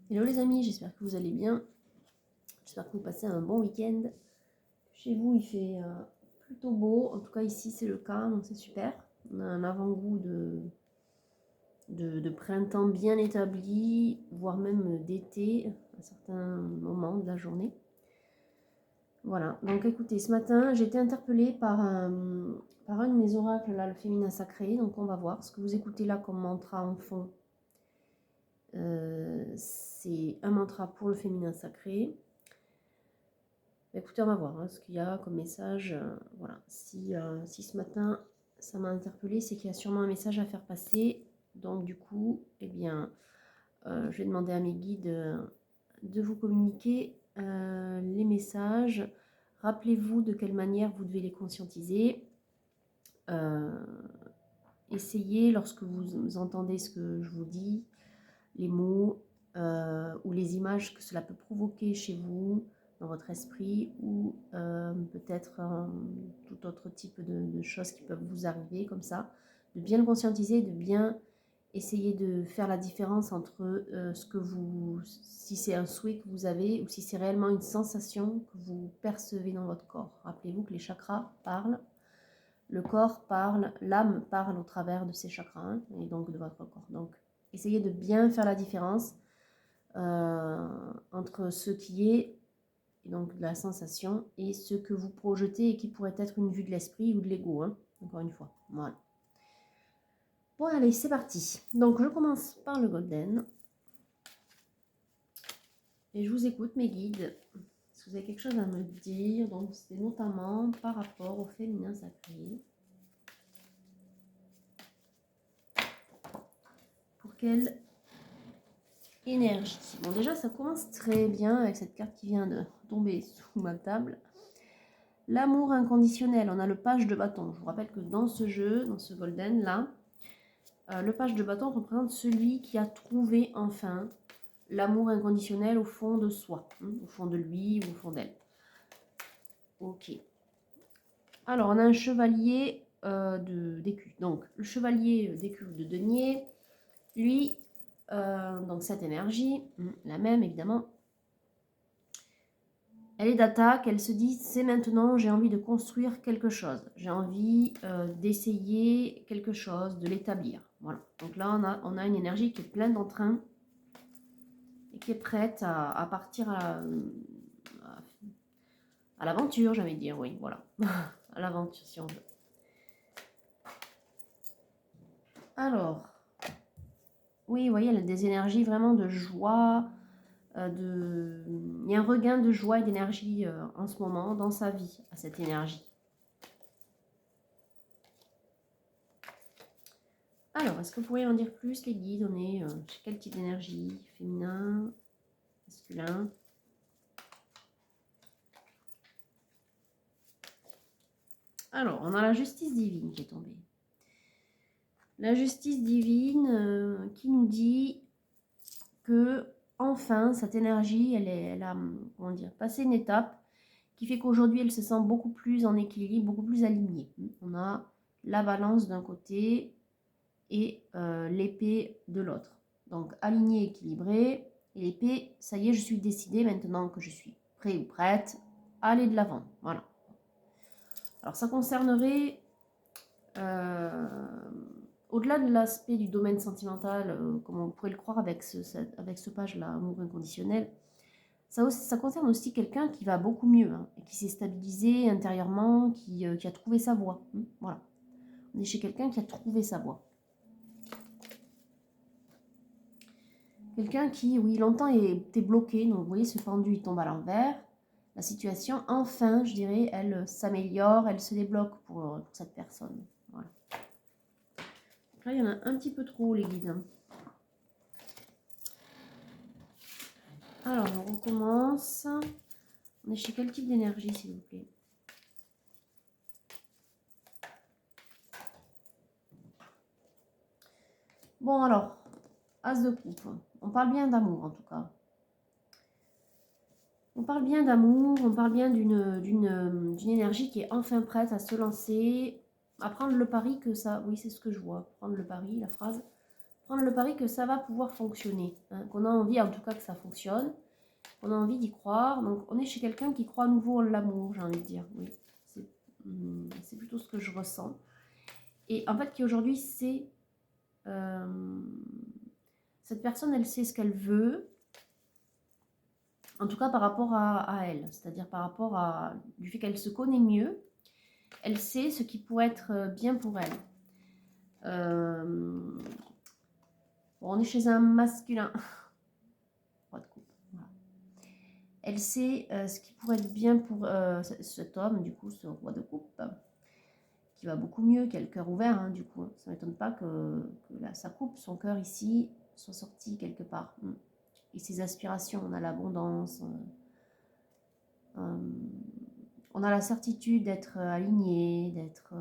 Hello les amis, j'espère que vous allez bien. J'espère que vous passez un bon week-end. Chez vous, il fait plutôt beau. En tout cas, ici, c'est le cas, donc c'est super. On a un avant-goût de printemps bien établi, voire même d'été à certains moments de la journée. Voilà, donc écoutez, ce matin, j'ai été interpellée par un de mes oracles, là, le féminin sacré. Donc on va voir ce que vous écoutez là comme mantra en fond. C'est un mantra pour le féminin sacré. Écoutez, on va voir ce qu'il y a comme message. Voilà. Si ce matin ça m'a interpellé, c'est qu'il y a sûrement un message à faire passer. Donc du coup, eh bien, je vais demander à mes guides de vous communiquer les messages. Rappelez-vous de quelle manière vous devez les conscientiser. Essayez, lorsque vous entendez ce que je vous dis, les mots ou les images que cela peut provoquer chez vous, dans votre esprit, ou peut-être tout autre type de choses qui peuvent vous arriver comme ça, de bien le conscientiser, de bien essayer de faire la différence entre ce que vous, si c'est un souhait que vous avez ou si c'est réellement une sensation que vous percevez dans votre corps. Rappelez-vous que les chakras parlent, le corps parle, l'âme parle au travers de ces chakras et donc de votre corps. Donc essayez de bien faire la différence entre ce qui est donc de la sensation et ce que vous projetez et qui pourrait être une vue de l'esprit ou de l'ego, encore une fois. Voilà. Bon allez, c'est parti. Donc je commence par le golden. Et je vous écoute mes guides. Est-ce que vous avez quelque chose à me dire? Donc c'est notamment par rapport au féminin sacré. Pour quelle énergie? Bon déjà ça commence très bien avec cette carte qui vient de tomber sous ma table. L'amour inconditionnel, on a le page de bâton. Je vous rappelle que dans ce jeu, dans ce golden là, le page de bâton représente celui qui a trouvé enfin l'amour inconditionnel au fond de soi, au fond de lui ou au fond d'elle. Ok. Alors on a un chevalier d'écu. Donc le chevalier d'écu de denier, lui, donc cette énergie, la même évidemment, elle est d'attaque, elle se dit c'est maintenant, j'ai envie de construire quelque chose, j'ai envie d'essayer quelque chose, de l'établir. Voilà. Donc là on a une énergie qui est pleine d'entrain et qui est prête à partir à l'aventure, j'ai envie de dire, oui, voilà. À l'aventure si on veut. Alors, oui, vous voyez, elle a des énergies vraiment de joie, il y a un regain de joie et d'énergie en ce moment dans sa vie, à cette énergie. Alors, est-ce que vous pourriez en dire plus, les guides? On est chez quel type d'énergie? Féminin, masculin? Alors, on a la justice divine qui est tombée. La justice divine qui nous dit que enfin, cette énergie, elle a, comment dire, passé une étape qui fait qu'aujourd'hui, elle se sent beaucoup plus en équilibre, beaucoup plus alignée. On a la balance d'un côté et l'épée de l'autre. Donc, alignée, équilibrée, et l'épée, ça y est, je suis décidée maintenant que je suis prêt ou prête à aller de l'avant. Voilà. Alors, ça concernerait au-delà de l'aspect du domaine sentimental, comme on pourrait le croire avec ce page-là, amour inconditionnel, ça concerne aussi quelqu'un qui va beaucoup mieux, et qui s'est stabilisé intérieurement, qui a trouvé sa voie. Voilà. On est chez quelqu'un qui a trouvé sa voie. Quelqu'un qui, oui, longtemps était bloqué, donc vous voyez, ce pendu, il tombe à l'envers. La situation, enfin, je dirais, elle s'améliore, elle se débloque pour cette personne. Voilà. Là, il y en a un petit peu trop, les guides. Alors, on recommence. On est chez quel type d'énergie, s'il vous plaît? Bon, alors, As de coupe. On parle bien d'amour, en tout cas. On parle bien d'amour, on parle bien d'une énergie qui est enfin prête à se lancer, à prendre le pari que ça... Oui, c'est ce que je vois. Prendre le pari, la phrase. prendre le pari que ça va pouvoir fonctionner, hein, qu'on a envie en tout cas que ça fonctionne, qu'on a envie d'y croire. Donc on est chez quelqu'un qui croit à nouveau en l'amour, j'ai envie de dire. Oui, c'est plutôt ce que je ressens. Et en fait, qui aujourd'hui, c'est... cette personne, elle sait ce qu'elle veut, en tout cas par rapport à elle, c'est-à-dire par rapport à du fait qu'elle se connaît mieux, elle sait ce qui pourrait être bien pour elle. Bon, on est chez un masculin. Roi de coupe. Voilà. Elle sait ce qui pourrait être bien pour cet homme, du coup, ce roi de coupe, qui va beaucoup mieux, qui a le cœur ouvert, hein, du coup. Ça ne m'étonne pas que là, sa coupe, son cœur ici, soit sorti quelque part. Et ses aspirations, on a l'abondance, on a la certitude d'être aligné, d'être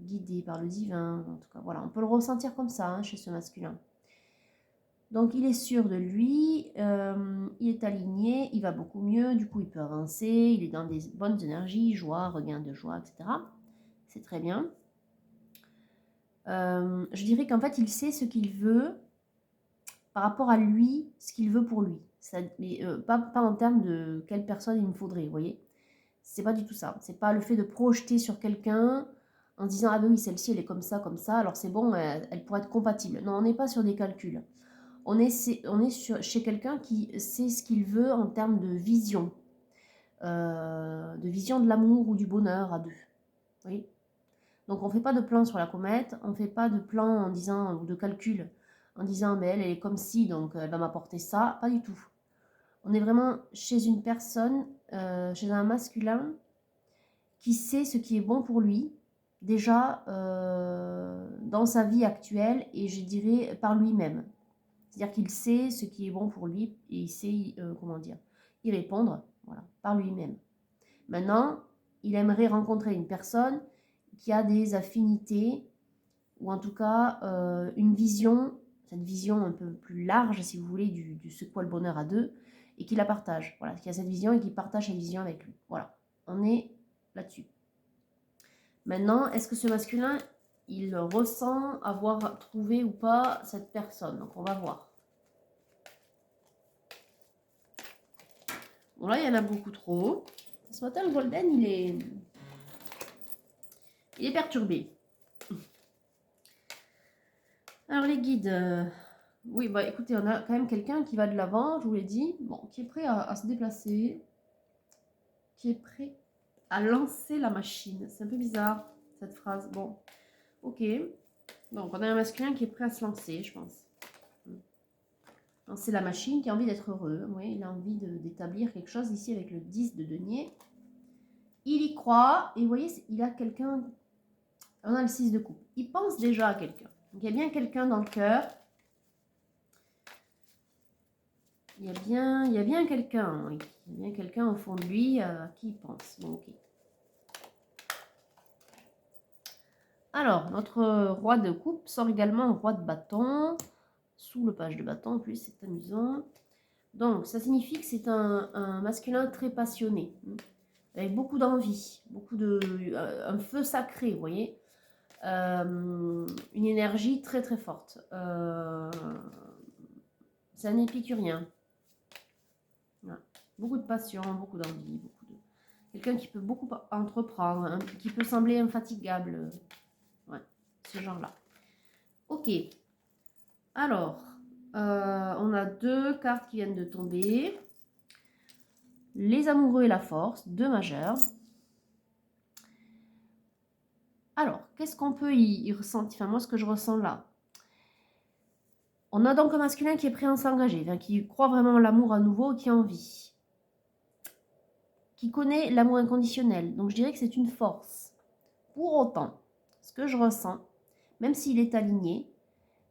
guidé par le divin. En tout cas, voilà, on peut le ressentir comme ça, hein, chez ce masculin. Donc il est sûr de lui, il est aligné, il va beaucoup mieux, du coup il peut avancer, il est dans des bonnes énergies, joie, regain de joie, etc. C'est très bien. Je dirais qu'en fait il sait ce qu'il veut par rapport à lui, ce qu'il veut pour lui. Ça, mais pas en termes de quelle personne il me faudrait, vous voyez. C'est pas du tout ça. C'est pas le fait de projeter sur quelqu'un en disant ah ben oui celle-ci elle est comme ça, alors c'est bon, elle pourrait être compatible. Non, on n'est pas sur des calculs. On est chez quelqu'un qui sait ce qu'il veut en termes de vision de l'amour ou du bonheur à deux. Oui. Donc on ne fait pas de plan sur la comète, on ne fait pas de plan en disant, ou de calcul, en disant mais elle est comme si, donc elle va m'apporter ça, pas du tout. On est vraiment chez une personne, chez un masculin, qui sait ce qui est bon pour lui, déjà dans sa vie actuelle, et je dirais par lui-même. C'est-à-dire qu'il sait ce qui est bon pour lui et il sait, y répondre, voilà, par lui-même. Maintenant, il aimerait rencontrer une personne qui a des affinités ou en tout cas une vision, cette vision un peu plus large, si vous voulez, du ce qu'est le bonheur à deux et qui la partage. Voilà, qui a cette vision et qui partage cette vision avec lui. Voilà, on est là-dessus. Maintenant, est-ce que ce masculin, il ressent avoir trouvé ou pas cette personne? Donc, on va voir. Bon, là, il y en a beaucoup trop. Ce matin, le golden, il est perturbé. Alors, les guides. Oui, bah écoutez, on a quand même quelqu'un qui va de l'avant, je vous l'ai dit. Bon, qui est prêt à se déplacer. Qui est prêt à lancer la machine. C'est un peu bizarre, cette phrase. Bon, ok. Donc, on a un masculin qui est prêt à se lancer, je pense. C'est la machine qui a envie d'être heureux. Oui, il a envie d'établir quelque chose ici avec le 10 de denier. Il y croit. Et vous voyez, il a quelqu'un... On a le 6 de coupe. Il pense déjà à quelqu'un. Donc, il y a bien quelqu'un dans le cœur. Il y a bien quelqu'un. Oui. Il y a bien quelqu'un au fond de lui à qui il pense. Bon, ok. Alors, notre roi de coupe sort également roi de bâton. Sous le page de bâton, en plus, c'est amusant. Donc, ça signifie que c'est un masculin très passionné, avec beaucoup d'envie, un feu sacré, vous voyez, une énergie très très forte. C'est un épicurien. Voilà. Beaucoup de passion, beaucoup d'envie, quelqu'un qui peut beaucoup entreprendre, hein, qui peut sembler infatigable. Ouais, ce genre-là. Ok. Alors, on a deux cartes qui viennent de tomber. Les amoureux et la force, 2 majeurs. Alors, qu'est-ce qu'on peut y ressentir? Enfin, moi, ce que je ressens là. On a donc un masculin qui est prêt à s'engager, qui croit vraiment à l'amour à nouveau, qui a envie. Qui connaît l'amour inconditionnel. Donc, je dirais que c'est une force. Pour autant, ce que je ressens, même s'il est aligné,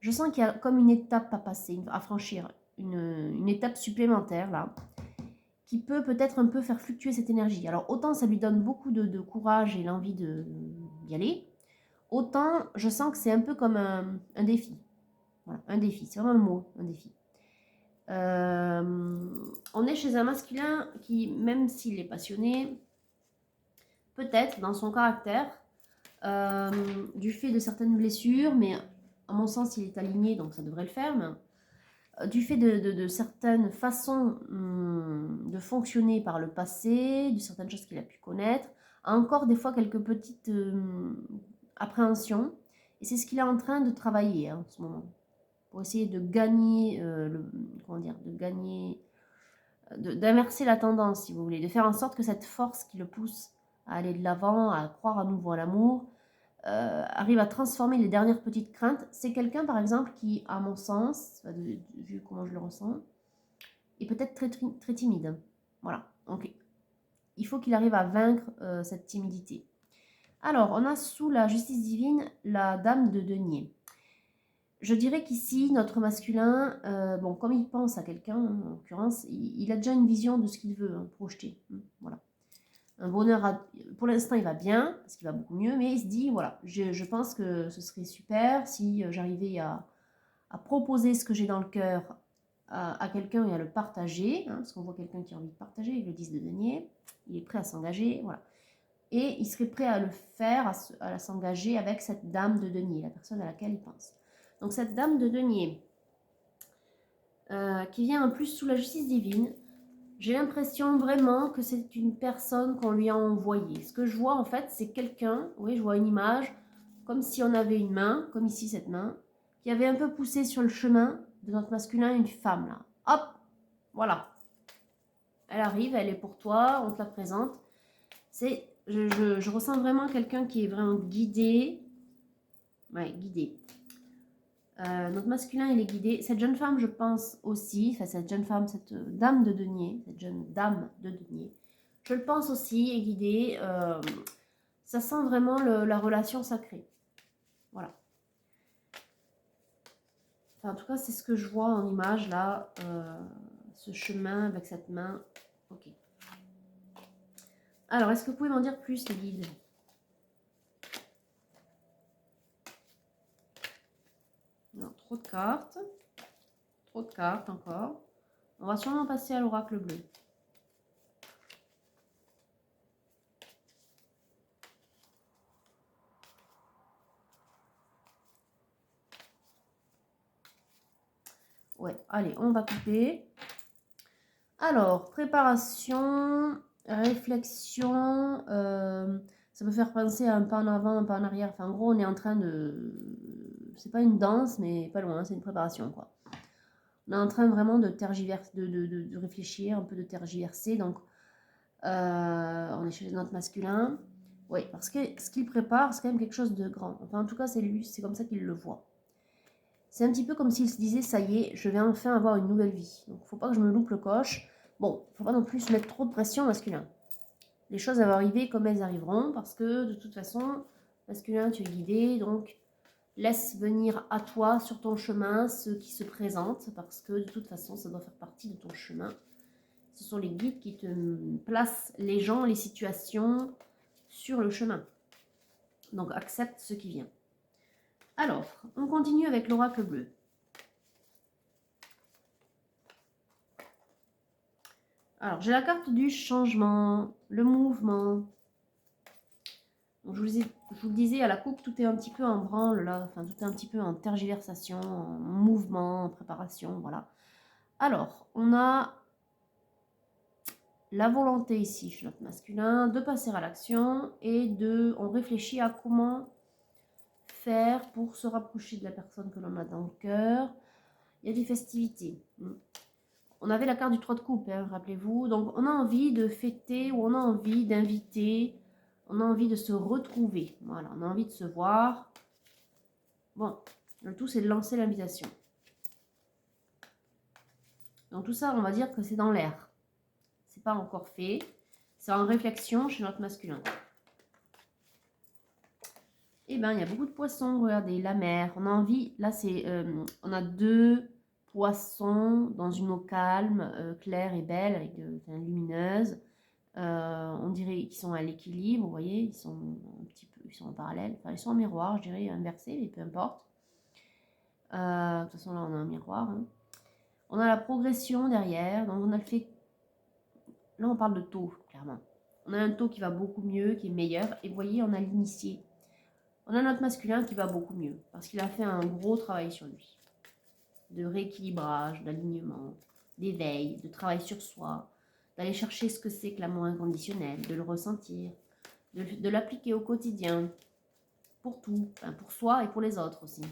je sens qu'il y a comme une étape à passer, à franchir. Une étape supplémentaire, là, qui peut peut-être un peu faire fluctuer cette énergie. Alors, autant ça lui donne beaucoup de courage et l'envie d'y aller, autant je sens que c'est un peu comme un défi. Voilà, un défi, c'est vraiment le mot, un défi. On est chez un masculin qui, même s'il est passionné, peut-être dans son caractère, du fait de certaines blessures, mais à mon sens, il est aligné, donc ça devrait le faire, mais du fait de certaines façons de fonctionner par le passé, de certaines choses qu'il a pu connaître, a encore des fois quelques petites appréhensions. Et c'est ce qu'il est en train de travailler en ce moment, pour essayer de gagner, comment dire, de gagner, d'inverser la tendance, si vous voulez, de faire en sorte que cette force qui le pousse à aller de l'avant, à croire à nouveau à l'amour, arrive à transformer les dernières petites craintes. C'est quelqu'un, par exemple, qui, à mon sens, vu comment je le ressens, est peut-être très timide. Voilà. Donc, il faut qu'il arrive à vaincre cette timidité. Alors, on a sous la justice divine la dame de denier. Je dirais qu'ici, notre masculin, bon, comme il pense à quelqu'un, en l'occurrence, il a déjà une vision de ce qu'il veut projeter. Voilà. Un bonheur, pour l'instant il va bien, parce qu'il va beaucoup mieux, mais il se dit, voilà, je pense que ce serait super si j'arrivais à proposer ce que j'ai dans le cœur à quelqu'un et à le partager, parce qu'on voit quelqu'un qui a envie de partager avec le 10 de denier, il est prêt à s'engager, voilà. Et il serait prêt à le faire, à s'engager avec cette dame de denier, la personne à laquelle il pense. Donc cette dame de denier, qui vient en plus sous la justice divine, j'ai l'impression vraiment que c'est une personne qu'on lui a envoyée. Ce que je vois en fait, c'est quelqu'un, oui, je vois une image, comme si on avait une main, comme ici cette main, qui avait un peu poussé sur le chemin de notre masculin une femme là. Hop, voilà. Elle arrive, elle est pour toi, on te la présente. Je ressens vraiment quelqu'un qui est vraiment guidé. Ouais, guidé. Notre masculin, il est guidé. Cette jeune femme, je pense aussi, enfin cette jeune femme, cette dame de denier, cette jeune dame de denier, je le pense aussi, est guidée. Ça sent vraiment la relation sacrée. Voilà. Enfin, en tout cas, c'est ce que je vois en image là. Ce chemin avec cette main. Ok. Alors, est-ce que vous pouvez m'en dire plus, les guides? Non, trop de cartes. Trop de cartes encore. On va sûrement passer à l'oracle bleu. Ouais, allez, on va couper. Alors, préparation, réflexion, ça peut faire penser à un pas en avant, un pas en arrière. Enfin, en gros, on est en train de... C'est pas une danse, mais pas loin, c'est une préparation, quoi. On est en train vraiment de tergiverser, de réfléchir, un peu de tergiverser. Donc, on est chez notre masculin. Oui, parce que ce qu'il prépare, c'est quand même quelque chose de grand. Enfin, en tout cas, c'est lui, c'est comme ça qu'il le voit. C'est un petit peu comme s'il se disait, ça y est, je vais enfin avoir une nouvelle vie. Donc, faut pas que je me loupe le coche. Bon, il ne faut pas non plus se mettre trop de pression masculin. Les choses vont arriver comme elles arriveront, parce que de toute façon, masculin, tu es guidé, donc laisse venir à toi sur ton chemin ce qui se présente, parce que de toute façon, ça doit faire partie de ton chemin. Ce sont les guides qui te placent les gens, les situations sur le chemin. Donc accepte ce qui vient. Alors, on continue avec l'oracle bleu. Alors, j'ai la carte du changement, le mouvement. Donc, je vous le disais, à la coupe, tout est un petit peu en branle, là. Enfin, tout est un petit peu en tergiversation, en mouvement, en préparation, voilà. Alors, on a la volonté ici, chez notre masculin, de passer à l'action et on réfléchit à comment faire pour se rapprocher de la personne que l'on a dans le cœur. Il y a des festivités. On avait la carte du 3 de coupe, hein, rappelez-vous. Donc, on a envie de fêter ou on a envie d'inviter. On a envie de se retrouver. Voilà, on a envie de se voir. Bon, le tout, c'est de lancer l'invitation. Donc, tout ça, on va dire que c'est dans l'air. C'est pas encore fait. C'est en réflexion chez notre masculin. Eh bien, il y a beaucoup de poissons. Regardez, la mer. On a envie... Là, c'est... on a 2 poissons dans une eau calme, claire et belle, avec lumineuse. On dirait qu'ils sont à l'équilibre, vous voyez, ils sont un petit peu, ils sont en parallèle, enfin ils sont en miroir, je dirais inversés, mais peu importe. De toute façon là on a un miroir. Hein. On a la progression derrière, donc on a le fait. Là on parle de taux, clairement. On a un taux qui va beaucoup mieux, qui est meilleur, et vous voyez on a l'initié. On a notre masculin qui va beaucoup mieux, parce qu'il a fait un gros travail sur lui. De rééquilibrage, d'alignement, d'éveil, de travail sur soi, d'aller chercher ce que c'est que l'amour inconditionnel, de le ressentir, de l'appliquer au quotidien, pour tout, enfin, pour soi et pour les autres aussi.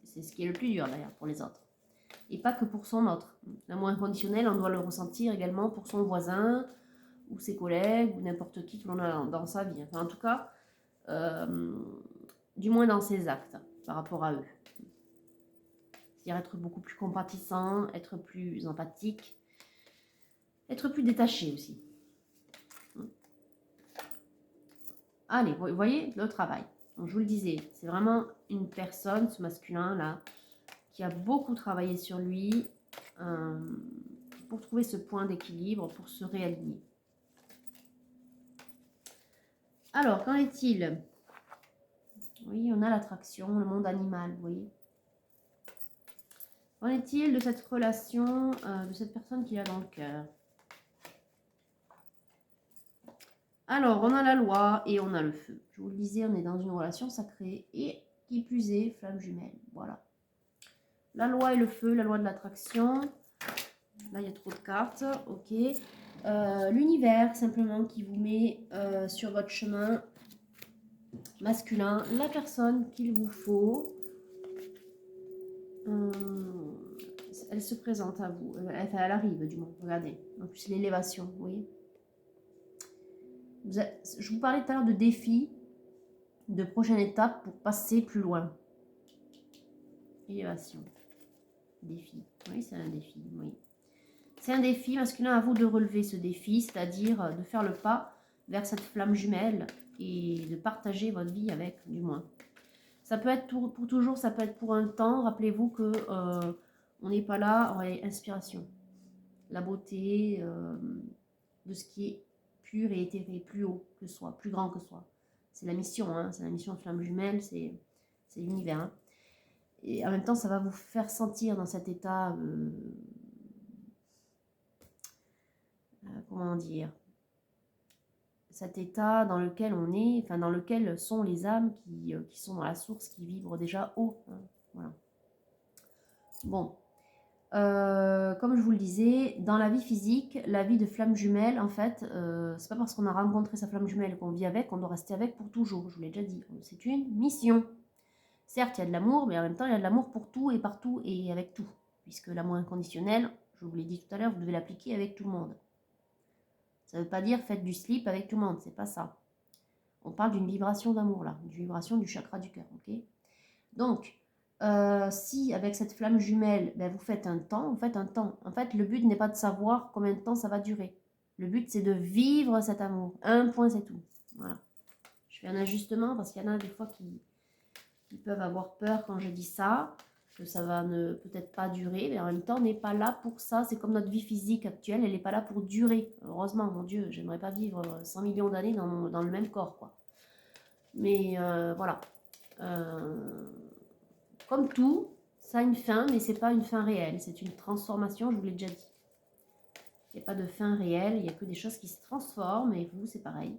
C'est ce qui est le plus dur d'ailleurs, pour les autres. Et pas que pour son autre. L'amour inconditionnel, on doit le ressentir également pour son voisin, ou ses collègues, ou n'importe qui que l'on a dans sa vie. Enfin, en tout cas, du moins dans ses actes, par rapport à eux. C'est-à-dire être beaucoup plus compatissant, être plus empathique, être plus détaché aussi. Allez, vous voyez, le travail. Donc, je vous le disais, c'est vraiment une personne, ce masculin-là, qui a beaucoup travaillé sur lui pour trouver ce point d'équilibre, pour se réaligner. Alors, qu'en est-il? Oui, on a l'attraction, le monde animal, vous voyez. Qu'en est-il de cette relation, de cette personne qu'il a dans le cœur? Alors, on a la loi et on a le feu. Je vous le disais, on est dans une relation sacrée et qui plus est, flamme jumelle. Voilà. La loi et le feu, la loi de l'attraction. Là, il y a trop de cartes. Ok. L'univers, simplement, qui vous met sur votre chemin masculin la personne qu'il vous faut. Elle se présente à vous. Enfin, elle arrive, du moins. Regardez. En plus, l'élévation, vous voyez. Je vous parlais tout à l'heure de défis, de prochaine étape pour passer plus loin. Élévation. Défi. Oui, c'est un défi. Oui. C'est un défi masculin à vous de relever ce défi, c'est-à-dire de faire le pas vers cette flamme jumelle et de partager votre vie avec, du moins. Ça peut être pour toujours, ça peut être pour un temps. Rappelez-vous que on n'est pas là, ouais, inspiration. La beauté de ce qui est pur et éthéré, plus haut que soi, plus grand que soi. C'est la mission, hein, c'est la mission de flamme jumelle, c'est l'univers. Hein. Et en même temps, ça va vous faire sentir dans cet état, comment dire, cet état dans lequel on est, enfin dans lequel sont les âmes qui sont dans la source, qui vibrent déjà haut. Hein, voilà. Bon, comme je vous le disais, dans la vie physique, la vie de flamme jumelle, en fait, c'est pas parce qu'on a rencontré sa flamme jumelle qu'on vit avec, qu'on doit rester avec pour toujours. Je vous l'ai déjà dit, c'est une mission. Certes, il y a de l'amour, mais en même temps, il y a de l'amour pour tout et partout et avec tout. Puisque l'amour inconditionnel, je vous l'ai dit tout à l'heure, vous devez l'appliquer avec tout le monde. Ça ne veut pas dire faites du slip avec tout le monde, c'est pas ça. On parle d'une vibration d'amour là, d'une vibration du chakra du cœur, ok? Donc, si avec cette flamme jumelle, ben, vous faites un temps, vous faites un temps. En fait, le but n'est pas de savoir combien de temps ça va durer. Le but, c'est de vivre cet amour. Un point, c'est tout. Voilà. Je fais un ajustement parce qu'il y en a des fois qui peuvent avoir peur quand je dis ça, que ça va ne peut-être pas durer, mais en même temps, on n'est pas là pour ça. C'est comme notre vie physique actuelle, elle n'est pas là pour durer. Heureusement, mon Dieu, j'aimerais pas vivre 100 millions d'années dans le même corps, quoi. Mais voilà. Comme tout, ça a une fin, mais c'est pas une fin réelle. C'est une transformation, je vous l'ai déjà dit. Il n'y a pas de fin réelle, il n'y a que des choses qui se transforment, et vous, c'est pareil.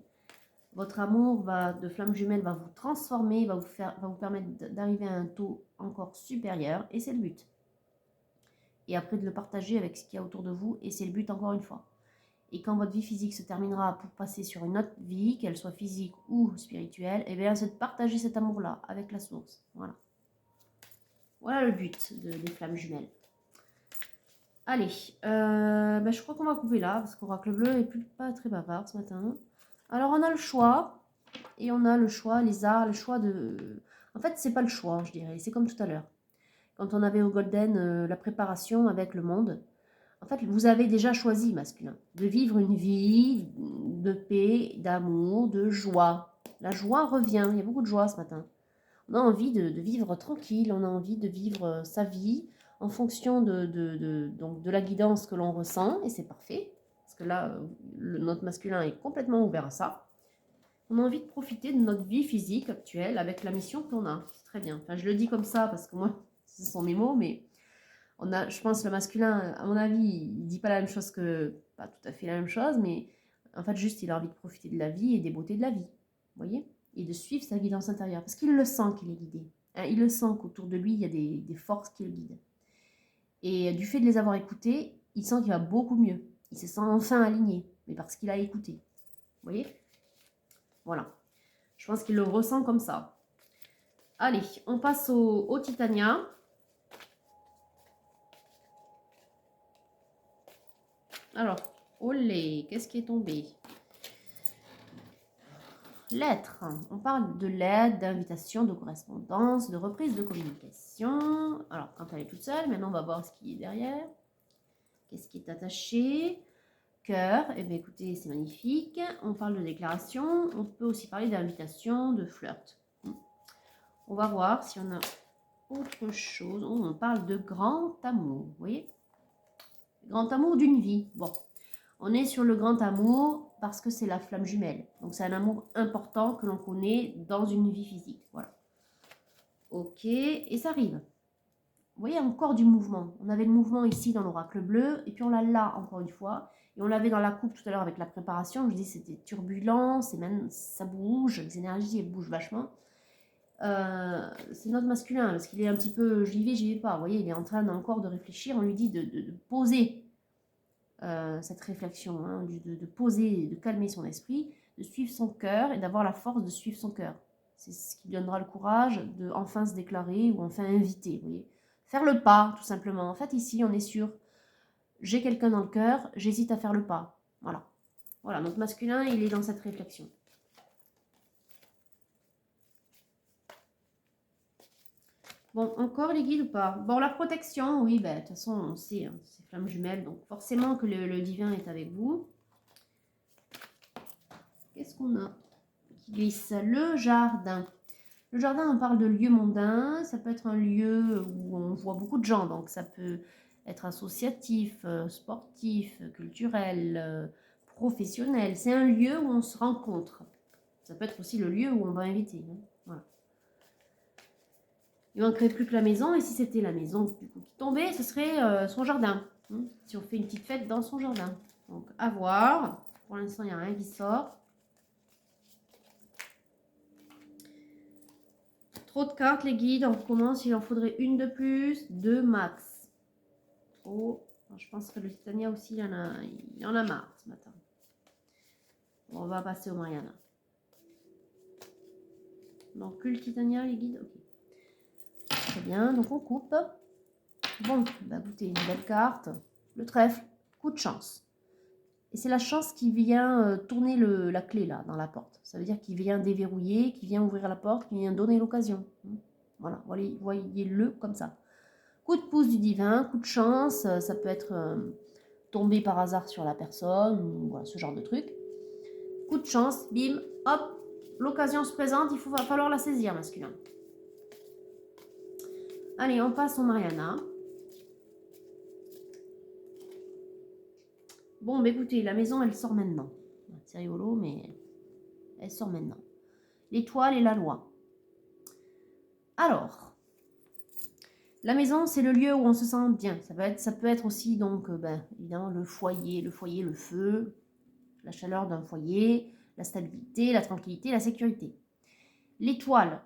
Votre amour de flamme jumelle va vous transformer, va vous permettre d'arriver à un taux encore supérieur, et c'est le but. Et après de le partager avec ce qu'il y a autour de vous, et c'est le but encore une fois. Et quand votre vie physique se terminera pour passer sur une autre vie, qu'elle soit physique ou spirituelle, et bien c'est de partager cet amour-là avec la source. Voilà. Voilà le but des flammes jumelles. Allez, je crois qu'on va couper là, parce qu'Oracle Bleu n'est pas très bavard ce matin. Alors on a le choix. Et on a le choix, les arts, le choix de... En fait, c'est pas le choix, je dirais. C'est comme tout à l'heure. Quand on avait au Golden la préparation avec le monde, en fait, vous avez déjà choisi, masculin, de vivre une vie de paix, d'amour, de joie. La joie revient. Il y a beaucoup de joie ce matin. On a envie de vivre tranquille, on a envie de vivre sa vie en fonction donc de la guidance que l'on ressent, et c'est parfait. Parce que là, notre masculin est complètement ouvert à ça. On a envie de profiter de notre vie physique actuelle avec la mission qu'on a. C'est très bien. Enfin, je le dis comme ça parce que moi, ce sont mes mots, mais je pense, le masculin, à mon avis, il dit pas la même chose pas tout à fait la même chose, mais en fait, juste, il a envie de profiter de la vie et des beautés de la vie. Vous voyez? et de suivre sa guidance intérieure. Parce qu'il le sent qu'il est guidé. Hein, il le sent qu'autour de lui, il y a des forces qui le guident. Et du fait de les avoir écoutés, il sent qu'il va beaucoup mieux. Il se sent enfin aligné, mais parce qu'il a écouté. Vous voyez? Voilà. Je pense qu'il le ressent comme ça. Allez, on passe au Titania. Alors, olé, qu'est-ce qui est tombé? Lettre. On parle de l'aide, d'invitation, de correspondance, de reprise de communication. Alors, quand elle est toute seule, maintenant on va voir ce qui est derrière. Qu'est-ce qui est attaché? Cœur. Eh bien, écoutez, c'est magnifique. On parle de déclaration. On peut aussi parler d'invitation, de flirt. On va voir si on a autre chose. Oh, on parle de grand amour. Vous voyez? Grand amour d'une vie. Bon. On est sur le grand amour parce que c'est la flamme jumelle. Donc, c'est un amour important que l'on connaît dans une vie physique. Voilà. Ok. Et ça arrive. Vous voyez, encore du mouvement. On avait le mouvement ici dans l'oracle bleu. Et puis, on l'a là, encore une fois. Et on l'avait dans la coupe tout à l'heure avec la préparation. Je dis c'était turbulent. C'est même, ça bouge. Les énergies, elles bougent vachement. C'est notre masculin. Parce qu'il est un petit peu, j'y vais pas. Vous voyez, il est en train encore de réfléchir. On lui dit de poser cette réflexion, hein, de poser, de calmer son esprit, de suivre son cœur et d'avoir la force de suivre son cœur. C'est ce qui lui donnera le courage de enfin se déclarer ou enfin inviter, vous voyez. Faire le pas, tout simplement. En fait, ici, on est sur j'ai quelqu'un dans le cœur, j'hésite à faire le pas. Voilà. Voilà, notre masculin, il est dans cette réflexion. Bon, encore les guides ou pas? Bon, la protection, oui, ben, de toute façon, on sait, hein, c'est flamme jumelle, donc forcément que le divin est avec vous. Qu'est-ce qu'on a qui glisse? Le jardin. Le jardin, on parle de lieu mondain. Ça peut être un lieu où on voit beaucoup de gens. Donc, ça peut être associatif, sportif, culturel, professionnel. C'est un lieu où on se rencontre. Ça peut être aussi le lieu où on va inviter. Hein. Voilà. Il ne manquerait plus que la maison. Et si c'était la maison du coup, qui tombait, ce serait son jardin. Hein. Si on fait une petite fête dans son jardin. Donc, à voir. Pour l'instant, il n'y a rien qui sort. Trop de cartes, les guides. On recommence. Il en faudrait une de plus. Deux max. Oh, je pense que le Titania aussi, il y en a marre ce matin. Bon, on va passer au Mariana. Donc, plus le Titania, les guides. Ok. Très bien. Donc, on coupe. Bon, bah écoutez, une belle carte. Le trèfle. Coup de chance. Et c'est la chance qui vient tourner la clé là, dans la porte. Ça veut dire qu'il vient déverrouiller, qu'il vient ouvrir la porte, qu'il vient donner l'occasion. Voilà, voyez-le comme ça. Coup de pouce du divin, coup de chance, ça peut être tomber par hasard sur la personne, ou voilà, ce genre de truc. Coup de chance, bim, hop, l'occasion se présente, va falloir la saisir, masculin. Allez, on passe au Mariana. Bon, bah écoutez, la maison, elle sort maintenant. C'est rigolo, mais elle sort maintenant. L'étoile et la loi. Alors, la maison, c'est le lieu où on se sent bien. Ça peut être aussi, donc, évidemment, le foyer, le feu, la chaleur d'un foyer, la stabilité, la tranquillité, la sécurité. L'étoile,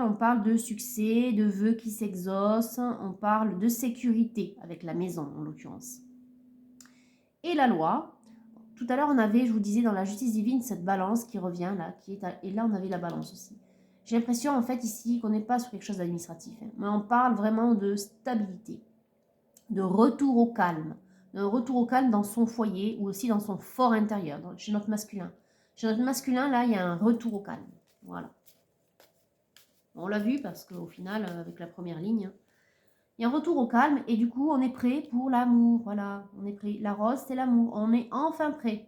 on parle de succès, de vœux qui s'exaucent, on parle de sécurité avec la maison en l'occurrence. Et la loi, tout à l'heure on avait, je vous disais, dans la justice divine, cette balance qui revient là, et là on avait la balance aussi. J'ai l'impression en fait ici qu'on n'est pas sur quelque chose d'administratif, hein, mais on parle vraiment de stabilité, de retour au calme, d'un retour au calme dans son foyer ou aussi dans son fort intérieur, chez notre masculin. Chez notre masculin, là, il y a un retour au calme. Voilà. On l'a vu parce qu'au final, avec la première ligne, il y a un retour au calme et du coup, on est prêt pour l'amour. Voilà, on est prêt. La rose, c'est l'amour. On est enfin prêt.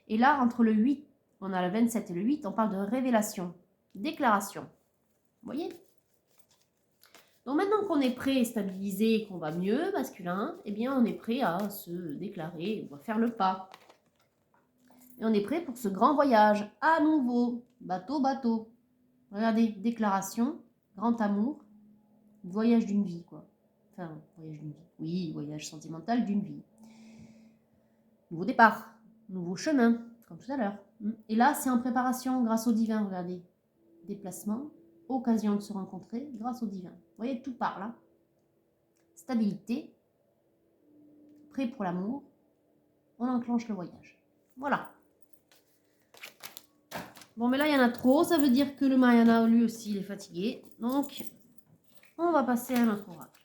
Et là, entre le 8, on a le 27 et le 8, on parle de révélation, déclaration. Vous voyez? Donc maintenant qu'on est prêt, stabilisé, qu'on va mieux, masculin, eh bien on est prêt à se déclarer, on va faire le pas. Et on est prêt pour ce grand voyage, à nouveau, bateau, bateau. Regardez, déclaration, grand amour, voyage d'une vie, quoi. Enfin, voyage d'une vie. Oui, voyage sentimental d'une vie. Nouveau départ, nouveau chemin, comme tout à l'heure. Et là, c'est en préparation grâce au divin, regardez. Déplacement, occasion de se rencontrer grâce au divin. Vous voyez, tout part là. Stabilité, prêt pour l'amour, on enclenche le voyage. Voilà. Bon, mais là, il y en a trop, ça veut dire que le Mariana, lui aussi, il est fatigué. Donc, on va passer à notre oracle.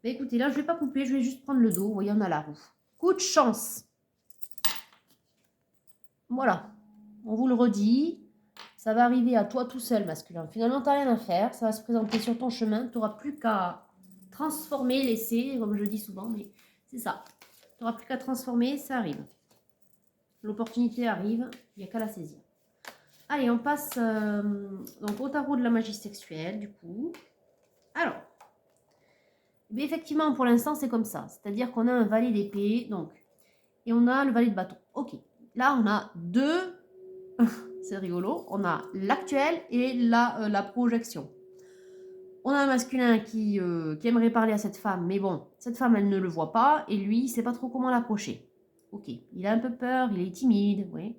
Mais écoutez, là, je ne vais pas couper, je vais juste prendre le dos. Vous voyez, on a la roue. Coup de chance. Voilà. On vous le redit. Ça va arriver à toi tout seul, masculin. Finalement, tu n'as rien à faire. Ça va se présenter sur ton chemin. Tu n'auras plus qu'à transformer, laisser, comme je dis souvent, mais c'est ça. Tu n'auras plus qu'à transformer, ça arrive. L'opportunité arrive, il n'y a qu'à la saisir. Allez, on passe donc au tarot de la magie sexuelle, du coup. Alors, mais effectivement, pour l'instant, c'est comme ça. C'est-à-dire qu'on a un valet d'épée, donc, et on a le valet de bâton. Ok. Là, on a deux... c'est rigolo. On a l'actuel et la projection. On a un masculin qui aimerait parler à cette femme, mais bon, cette femme, elle ne le voit pas, et lui, il ne sait pas trop comment l'approcher. Ok. Il a un peu peur, il est timide, oui.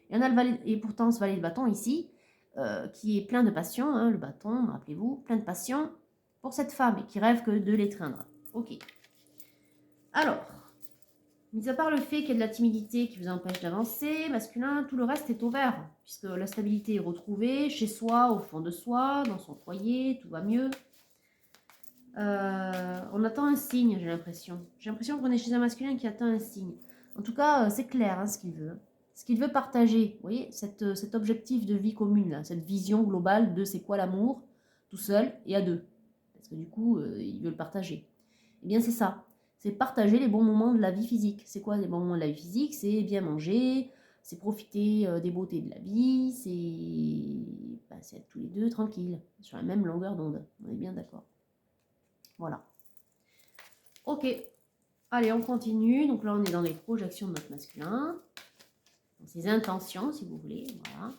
Et on a le valet, et pourtant, ce valet de bâton ici, qui est plein de passion, hein, le bâton, rappelez-vous, plein de passion pour cette femme et qui rêve que de l'étreindre. Ok. Alors, mis à part le fait qu'il y a de la timidité qui vous empêche d'avancer, masculin, tout le reste est ouvert, puisque la stabilité est retrouvée chez soi, au fond de soi, dans son foyer, tout va mieux. On attend un signe, j'ai l'impression. J'ai l'impression qu'on est chez un masculin qui attend un signe. En tout cas, c'est clair hein, ce qu'il veut. Ce qu'il veut partager, vous voyez, cet objectif de vie commune, là, cette vision globale de c'est quoi l'amour, tout seul et à deux. Parce que du coup, il veut le partager. Eh bien, c'est ça. C'est partager les bons moments de la vie physique. C'est quoi les bons moments de la vie physique? C'est bien manger, c'est profiter des beautés de la vie, c'est être tous les deux tranquilles, sur la même longueur d'onde. On est bien d'accord. Voilà. Ok. Allez, on continue. Donc là, on est dans les projections de notre masculin. Dans ses intentions, si vous voulez. Voilà.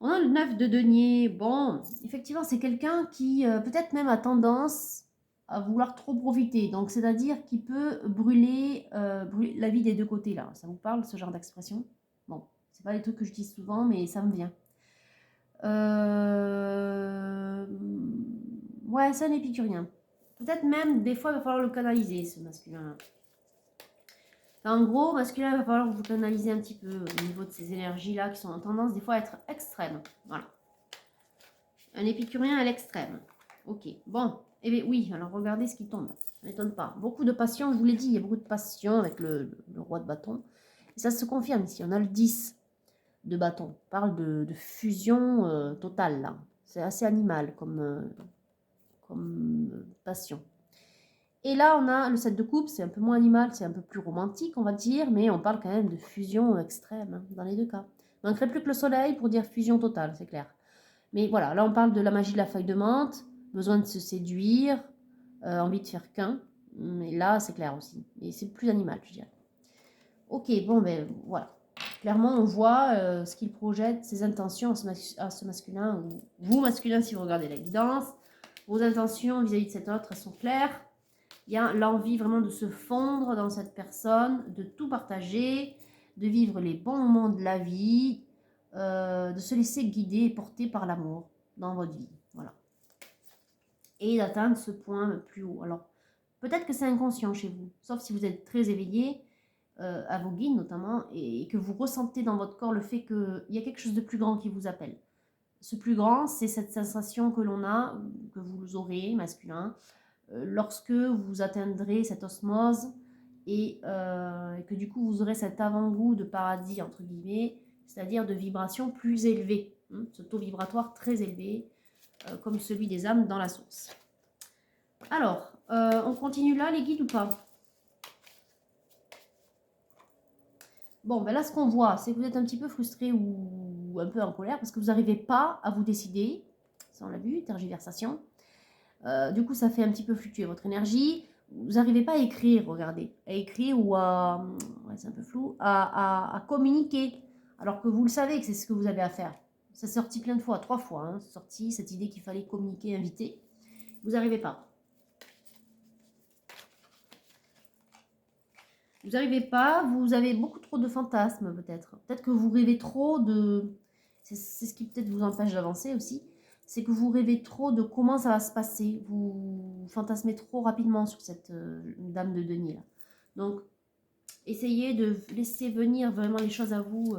On a le 9 de denier. Bon, effectivement, c'est quelqu'un qui peut-être même a tendance à vouloir trop profiter. Donc, c'est-à-dire qu'il peut brûler la vie des deux côtés, là. Ça vous parle, ce genre d'expression? Bon, c'est pas des trucs que je dis souvent, mais ça me vient. Ouais, c'est un épicurien. Peut-être même, des fois, il va falloir le canaliser, ce masculin-là. En gros, masculin, il va falloir que vous canalisez un petit peu au niveau de ces énergies-là qui sont en tendance des fois à être extrêmes. Voilà. Un épicurien à l'extrême. Ok, bon. Eh bien oui, alors regardez ce qui tombe. Ça m'étonne pas. Beaucoup de passion, je vous l'ai dit, il y a beaucoup de passion avec le roi de bâton. Et ça se confirme ici. On a le 10 de bâton. On parle de fusion totale, là. C'est assez animal comme passion. Et là, on a le 7 de coupe, c'est un peu moins animal, c'est un peu plus romantique, on va dire, mais on parle quand même de fusion extrême, hein, dans les deux cas. Il manquerait plus que le soleil pour dire fusion totale, c'est clair. Mais voilà, là, on parle de la magie de la feuille de menthe, besoin de se séduire, envie de faire qu'un. Mais là, c'est clair aussi. Et c'est plus animal, je dirais. Ok, bon, ben voilà. Clairement, on voit ce qu'il projette, ses intentions à ce masculin, ou vous, masculin, si vous regardez la guidance. Vos intentions vis-à-vis de cet autre, elles sont claires. Il y a l'envie vraiment de se fondre dans cette personne, de tout partager, de vivre les bons moments de la vie, de se laisser guider et porter par l'amour dans votre vie. Voilà. Et d'atteindre ce point plus haut. Alors, peut-être que c'est inconscient chez vous, sauf si vous êtes très éveillé à vos guides notamment, et que vous ressentez dans votre corps le fait qu'il y a quelque chose de plus grand qui vous appelle. Ce plus grand, c'est cette sensation que l'on a, que vous aurez, masculin, lorsque vous atteindrez cette osmose et que du coup vous aurez cet avant-goût de paradis, entre guillemets, c'est-à-dire de vibrations plus élevées, hein, ce taux vibratoire très élevé, comme celui des âmes dans la source. Alors, on continue là, les guides ou pas? Bon, ben là, ce qu'on voit, c'est que vous êtes un petit peu frustré ou un peu en colère parce que vous n'arrivez pas à vous décider. Ça, on l'a vu, tergiversation. Du coup, ça fait un petit peu fluctuer votre énergie. Vous n'arrivez pas à écrire, regardez. À écrire ou à... Ouais, c'est un peu flou. À communiquer. Alors que vous le savez que c'est ce que vous avez à faire. Ça s'est sorti plein de fois, 3 fois. Hein, sorti cette idée qu'il fallait communiquer, inviter. Vous n'arrivez pas. Vous n'arrivez pas, vous avez beaucoup trop de fantasmes peut-être. Peut-être que vous rêvez trop de... C'est ce qui peut-être vous empêche d'avancer aussi. C'est que vous rêvez trop de comment ça va se passer. Vous fantasmez trop rapidement sur cette dame de denier là. Donc, essayez de laisser venir vraiment les choses à vous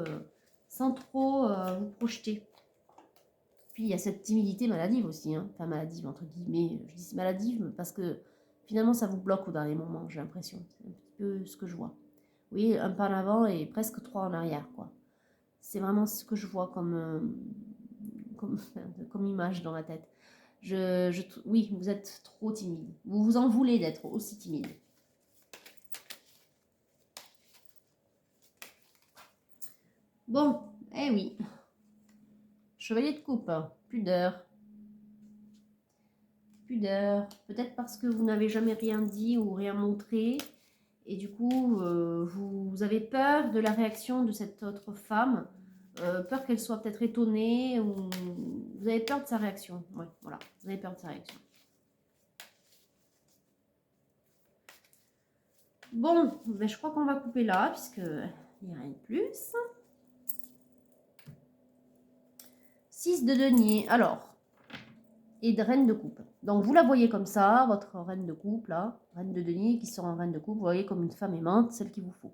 sans trop vous projeter. Puis il y a cette timidité maladive aussi, hein. Enfin maladive entre guillemets, je dis maladive parce que finalement ça vous bloque au dernier moment, j'ai l'impression. C'est un petit peu ce que je vois. Oui, un pas en avant et presque 3 en arrière, quoi. C'est vraiment ce que je vois comme image dans ma tête. Oui, vous êtes trop timide. Vous vous en voulez d'être aussi timide. Bon, eh oui. Chevalier de coupe, pudeur. Pudeur. Peut-être parce que vous n'avez jamais rien dit ou rien montré. Et du coup, vous avez peur de la réaction de cette autre femme. Peur qu'elle soit peut-être étonnée. Ou vous avez peur de sa réaction. Ouais, voilà. Vous avez peur de sa réaction. Bon, ben je crois qu'on va couper là, puisqu'il n'y a rien de plus. 6 de denier. Alors, et de reine de coupe. Donc, vous la voyez comme ça, votre reine de coupe, là. Reine de denier qui sort en reine de coupe. Vous voyez comme une femme aimante, celle qu'il vous faut.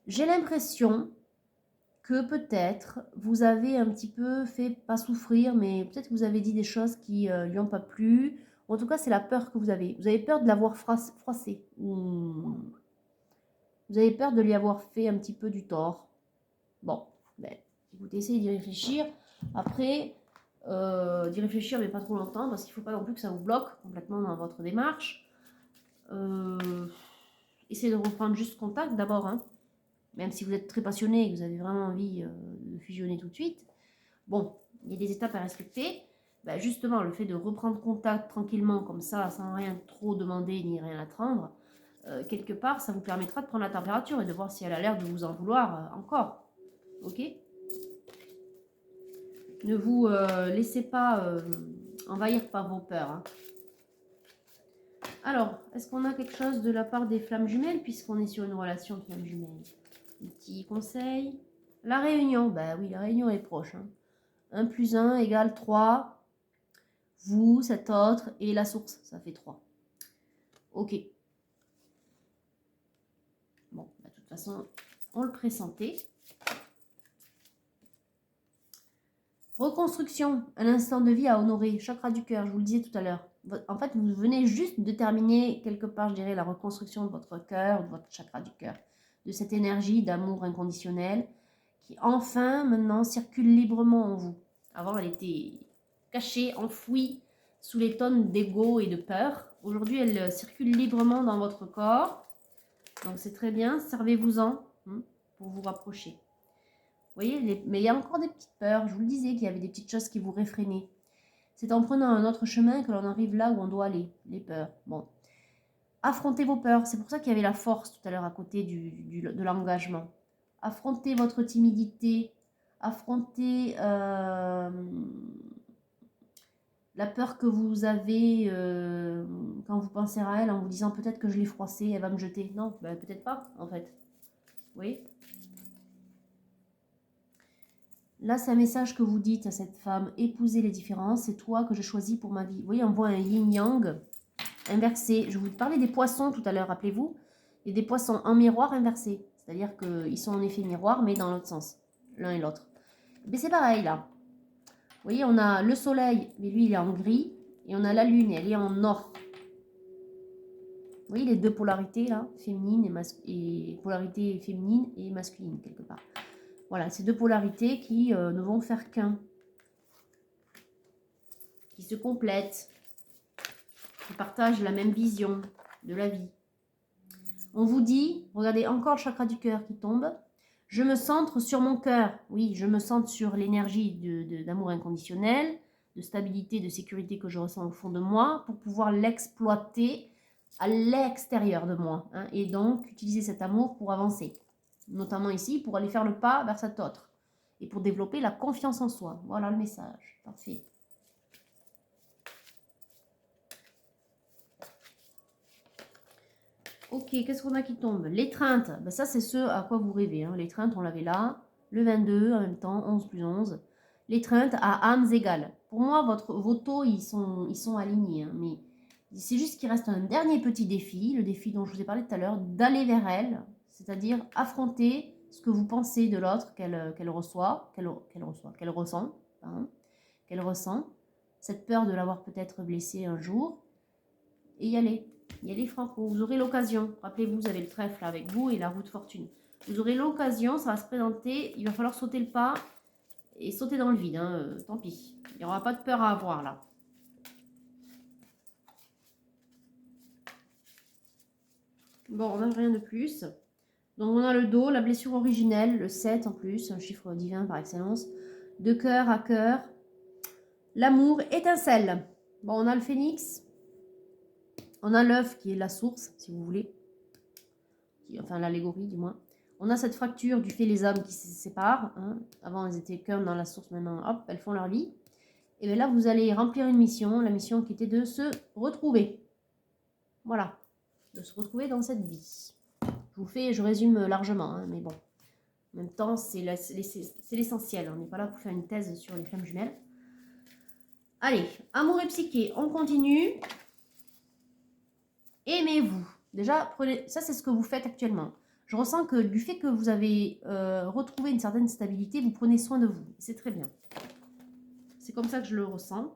J'ai l'impression que peut-être vous avez un petit peu fait, pas souffrir, mais peut-être que vous avez dit des choses qui lui ont pas plu. En tout cas, c'est la peur que vous avez. Vous avez peur de l'avoir froissé. Vous avez peur de lui avoir fait un petit peu du tort. Bon, ben, écoutez, essayez d'y réfléchir. Après, d'y réfléchir, mais pas trop longtemps, parce qu'il ne faut pas non plus que ça vous bloque complètement dans votre démarche. Essayez de reprendre juste contact d'abord, hein. Même si vous êtes très passionné et que vous avez vraiment envie de fusionner tout de suite. Bon, il y a des étapes à respecter. Ben justement, le fait de reprendre contact tranquillement comme ça, sans rien trop demander ni rien attendre, quelque part, ça vous permettra de prendre la température et de voir si elle a l'air de vous en vouloir encore. Ok ? Ne vous laissez pas envahir par vos peurs, hein. Alors, est-ce qu'on a quelque chose de la part des flammes jumelles, puisqu'on est sur une relation flamme jumelle? Un petit conseil. La réunion, bah oui, la réunion est proche, hein. 1 plus 1 égale 3. Vous, cet autre, et la source, ça fait 3. Ok. Bon, bah, de toute façon, on le pressentait. Reconstruction, un instant de vie à honorer, chakra du cœur, je vous le disais tout à l'heure. En fait, vous venez juste de terminer quelque part, je dirais, la reconstruction de votre cœur, de votre chakra du cœur, de cette énergie d'amour inconditionnel qui enfin, maintenant, circule librement en vous. Avant, elle était cachée, enfouie sous les tonnes d'ego et de peur. Aujourd'hui, elle circule librement dans votre corps. Donc, c'est très bien, servez-vous-en pour vous rapprocher. Vous voyez, mais il y a encore des petites peurs. Je vous le disais qu'il y avait des petites choses qui vous réfrénaient. C'est en prenant un autre chemin que l'on arrive là où on doit aller, les peurs. Bon, affrontez vos peurs. C'est pour ça qu'il y avait la force tout à l'heure à côté de l'engagement. Affrontez votre timidité. Affrontez la peur que vous avez quand vous pensez à elle en vous disant peut-être que je l'ai froissée, elle va me jeter. Non, ben, peut-être pas en fait. Vous voyez ? Là, c'est un message que vous dites à cette femme, épousez les différences, c'est toi que je choisis pour ma vie. Vous voyez, on voit un yin-yang inversé. Je vous parlais des poissons tout à l'heure, rappelez-vous. Et des poissons en miroir inversé. C'est-à-dire qu'ils sont en effet miroir, mais dans l'autre sens, l'un et l'autre. Mais c'est pareil, là. Vous voyez, on a le soleil, mais lui, il est en gris. Et on a la lune, elle est en or. Vous voyez les deux polarités, là, féminine et polarité féminine et masculine, quelque part. Voilà, ces deux polarités qui ne vont faire qu'un. Qui se complètent, qui partagent la même vision de la vie. On vous dit, regardez encore le chakra du cœur qui tombe, je me centre sur mon cœur. Oui, je me centre sur l'énergie d'amour inconditionnel, de stabilité, de sécurité que je ressens au fond de moi pour pouvoir l'exploiter à l'extérieur de moi. Hein, et donc, utiliser cet amour pour avancer. Notamment ici, pour aller faire le pas vers cet autre. Et pour développer la confiance en soi. Voilà le message. Parfait. Ok, qu'est-ce qu'on a qui tombe? L'étreinte, ben ça c'est ce à quoi vous rêvez. Hein. L'étreinte, on l'avait là. Le 22 en même temps, 11 plus 11. L'étreinte à âmes égales. Pour moi, vos taux, ils sont alignés. Hein, mais c'est juste qu'il reste un dernier petit défi, le défi dont je vous ai parlé tout à l'heure, d'aller vers elle, c'est-à-dire affronter ce que vous pensez de l'autre qu'elle reçoit, qu'elle ressent, hein, qu'elle ressent, cette peur de l'avoir peut-être blessée un jour, et y aller. Y aller franco. Vous aurez l'occasion. Rappelez-vous, vous avez le trèfle avec vous et la roue de fortune. Vous aurez l'occasion, ça va se présenter. Il va falloir sauter le pas et sauter dans le vide. Hein, tant pis. Il n'y aura pas de peur à avoir là. Bon, on n'a rien de plus. Donc on a le dos, la blessure originelle, le 7 en plus, un chiffre divin par excellence. De cœur à cœur. L'amour étincelle. Bon, on a le phénix. On a l'œuf qui est la source, si vous voulez. Enfin, l'allégorie du moins. On a cette fracture du fait les âmes qui se séparent. Hein. Avant, elles étaient qu'un dans la source, maintenant, hop, elles font leur vie. Et bien là, vous allez remplir une mission, la mission qui était de se retrouver. Voilà, de se retrouver dans cette vie. Je résume largement, hein, mais bon. En même temps, c'est l'essentiel. On n'est pas là pour faire une thèse sur les flammes jumelles. Allez, amour et psyché, on continue. Aimez-vous. Déjà, ça c'est ce que vous faites actuellement. Je ressens que du fait que vous avez retrouvé une certaine stabilité, vous prenez soin de vous. C'est très bien. C'est comme ça que je le ressens.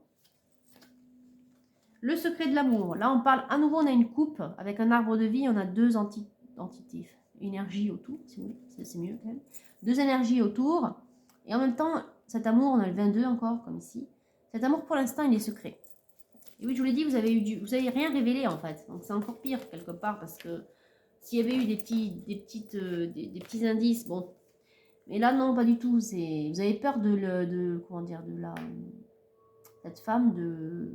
Le secret de l'amour. Là, on parle, à nouveau, on a une coupe avec un arbre de vie. On a deux entités, énergie autour, si vous voulez. C'est mieux quand même. Deux énergies autour. Et en même temps, cet amour, on a le 22 encore, comme ici. Cet amour, pour l'instant, il est secret. Et oui, je vous l'ai dit, vous avez rien révélé en fait. Donc c'est encore pire quelque part parce que s'il y avait eu des petits indices, bon. Mais là, non, pas du tout. Vous avez peur cette femme, de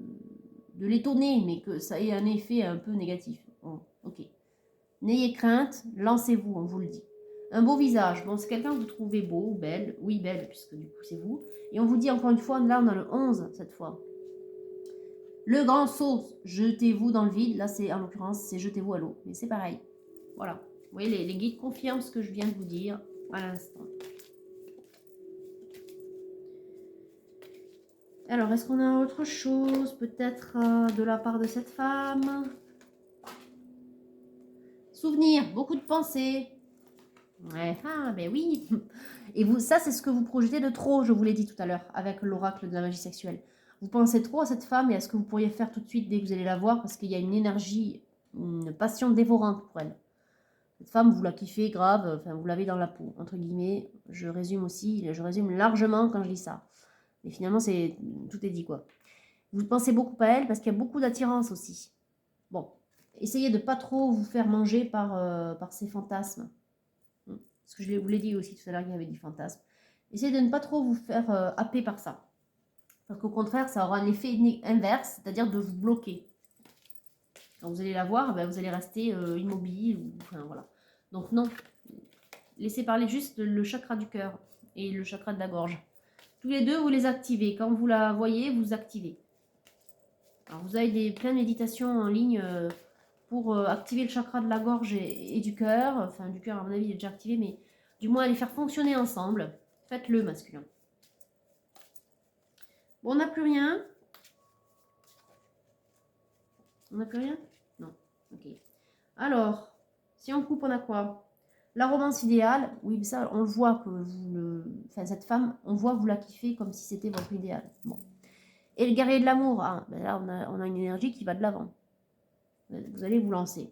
l'étonner, mais que ça ait un effet un peu négatif. Bon, ok. N'ayez crainte, lancez-vous, on vous le dit. Un beau visage. Bon, c'est quelqu'un que vous trouvez beau, belle. Oui, belle, puisque du coup, c'est vous. Et on vous dit encore une fois, là, on a le 11 cette fois. Le grand saut, jetez-vous dans le vide. Là, c'est en l'occurrence, c'est jetez-vous à l'eau. Mais c'est pareil. Voilà. Vous voyez, les guides confirment ce que je viens de vous dire à l'instant. Alors, est-ce qu'on a autre chose peut-être de la part de cette femme? Souvenirs, beaucoup de pensées. Ouais, ah, ben oui. Et vous, ça, c'est ce que vous projetez de trop, je vous l'ai dit tout à l'heure, avec l'oracle de la magie sexuelle. Vous pensez trop à cette femme et à ce que vous pourriez faire tout de suite dès que vous allez la voir, parce qu'il y a une énergie, une passion dévorante pour elle. Cette femme, vous la kiffez grave, enfin, vous l'avez dans la peau, entre guillemets. Je résume largement quand je dis ça. Mais finalement, tout est dit, quoi. Vous pensez beaucoup à elle parce qu'il y a beaucoup d'attirance aussi. Bon, essayez de pas trop vous faire manger par ces fantasmes. Parce que je vous l'ai dit aussi tout à l'heure, il y avait du fantasme. Essayez de ne pas trop vous faire happer par ça. Parce qu'au contraire, ça aura un effet inverse, c'est-à-dire de vous bloquer. Quand vous allez la voir, ben, vous allez rester immobile. Enfin, voilà. Donc non, laissez parler juste le chakra du cœur et le chakra de la gorge. Tous les deux, vous les activez. Quand vous la voyez, vous activez. Alors, vous avez plein de méditations en ligne pour activer le chakra de la gorge et du cœur. Enfin, du cœur, à mon avis, il est déjà activé, mais du moins, les faire fonctionner ensemble. Faites-le, masculin. Bon, on n'a plus rien. On n'a plus rien? Non. Ok. Alors, si on coupe, on a quoi? La romance idéale. Oui, mais ça, on le voit que enfin, cette femme, on voit que vous la kiffez comme si c'était votre idéal. Bon. Et le guerrier de l'amour. Ah, ben là, on a une énergie qui va de l'avant. Vous allez vous lancer.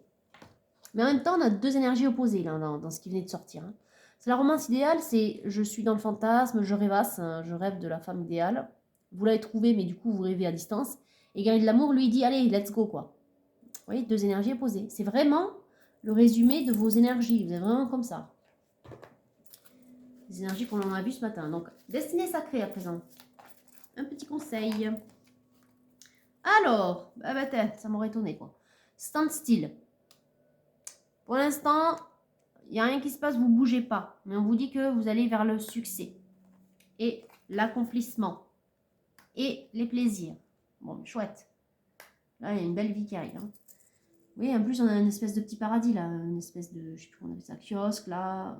Mais en même temps, on a deux énergies opposées là, dans ce qui venait de sortir. Hein. C'est la romance idéale, c'est je suis dans le fantasme, je rêvasse, hein, je rêve de la femme idéale. Vous l'avez trouvée, mais du coup, vous rêvez à distance. Et guerrier de l'amour, lui, dit allez, let's go, quoi. Vous voyez, deux énergies opposées. C'est vraiment le résumé de vos énergies. Vous êtes vraiment comme ça. Les énergies qu'on en a vues ce matin. Donc, destinée sacrée à présent. Un petit conseil. Alors, ça m'aurait étonné, quoi. Stand still. Pour l'instant, il n'y a rien qui se passe, vous ne bougez pas. Mais on vous dit que vous allez vers le succès. Et l'accomplissement. Et les plaisirs. Bon, chouette. Là, il y a une belle vie qui arrive. Hein. Vous voyez, en plus, on a une espèce de petit paradis, là. Une espèce de, je sais plus comment on appelle ça, kiosque, là.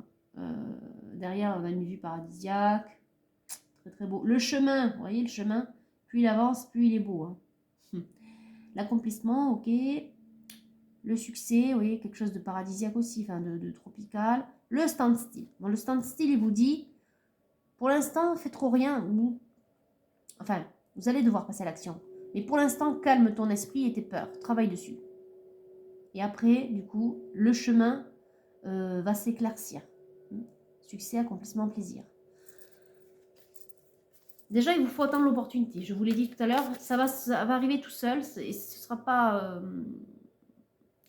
Derrière, on a une vue paradisiaque. Très, très beau. Le chemin, vous voyez, le chemin, plus il avance, plus il est beau. Hein. L'accomplissement, ok. Le succès, vous voyez, quelque chose de paradisiaque aussi, enfin de tropical. Le standstill. Bon, le standstill, il vous dit, pour l'instant, fais trop rien. Enfin, vous allez devoir passer à l'action. Mais pour l'instant, calme ton esprit et tes peurs. Travaille dessus. Et après, du coup, le chemin va s'éclaircir. Succès, accomplissement, plaisir. Déjà, il vous faut attendre l'opportunité. Je vous l'ai dit tout à l'heure, ça va arriver tout seul. Et ce ne sera pas...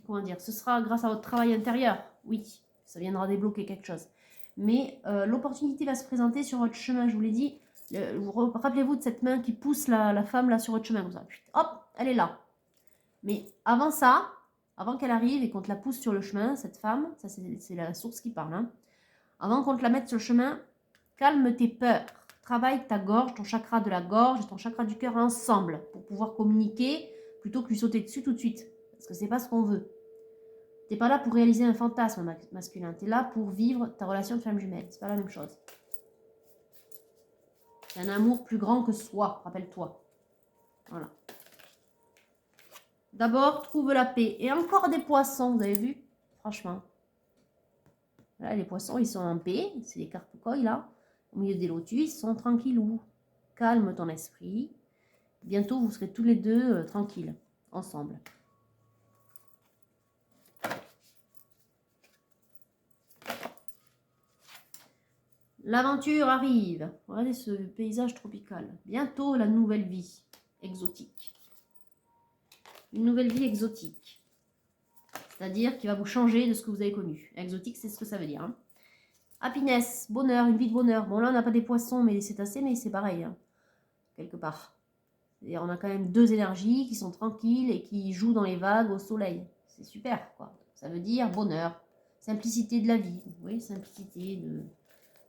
comment dire, ce sera grâce à votre travail intérieur, oui, ça viendra débloquer quelque chose. Mais l'opportunité va se présenter sur votre chemin, je vous l'ai dit. Rappelez-vous de cette main qui pousse la femme là sur votre chemin, comme ça. Hop, elle est là. Mais avant ça, avant qu'elle arrive et qu'on te la pousse sur le chemin, cette femme, ça c'est la source qui parle, hein. Avant qu'on te la mette sur le chemin, calme tes peurs. Travaille ta gorge, ton chakra de la gorge et ton chakra du cœur ensemble pour pouvoir communiquer plutôt que lui sauter dessus tout de suite. Parce que c'est pas ce qu'on veut. T'es pas là pour réaliser un fantasme masculin. T'es là pour vivre ta relation de femme jumelle. C'est pas la même chose. C'est un amour plus grand que soi, rappelle-toi. Voilà. D'abord, trouve la paix. Et encore des poissons, vous avez vu? Franchement. Là, les poissons, ils sont en paix. C'est des carpe-coilles, là. Au milieu des lotus, ils sont tranquillous. Calme ton esprit. Bientôt, vous serez tous les deux tranquilles, ensemble. L'aventure arrive. Regardez ce paysage tropical. Bientôt, la nouvelle vie exotique. Une nouvelle vie exotique. C'est-à-dire qui va vous changer de ce que vous avez connu. Exotique, c'est ce que ça veut dire. Hein. Happiness, bonheur, une vie de bonheur. Bon, là, on n'a pas des poissons, mais des cétacés, mais c'est pareil, hein, quelque part. C'est-à-dire, on a quand même deux énergies qui sont tranquilles et qui jouent dans les vagues au soleil. C'est super, quoi. Ça veut dire bonheur, simplicité de la vie. Oui, simplicité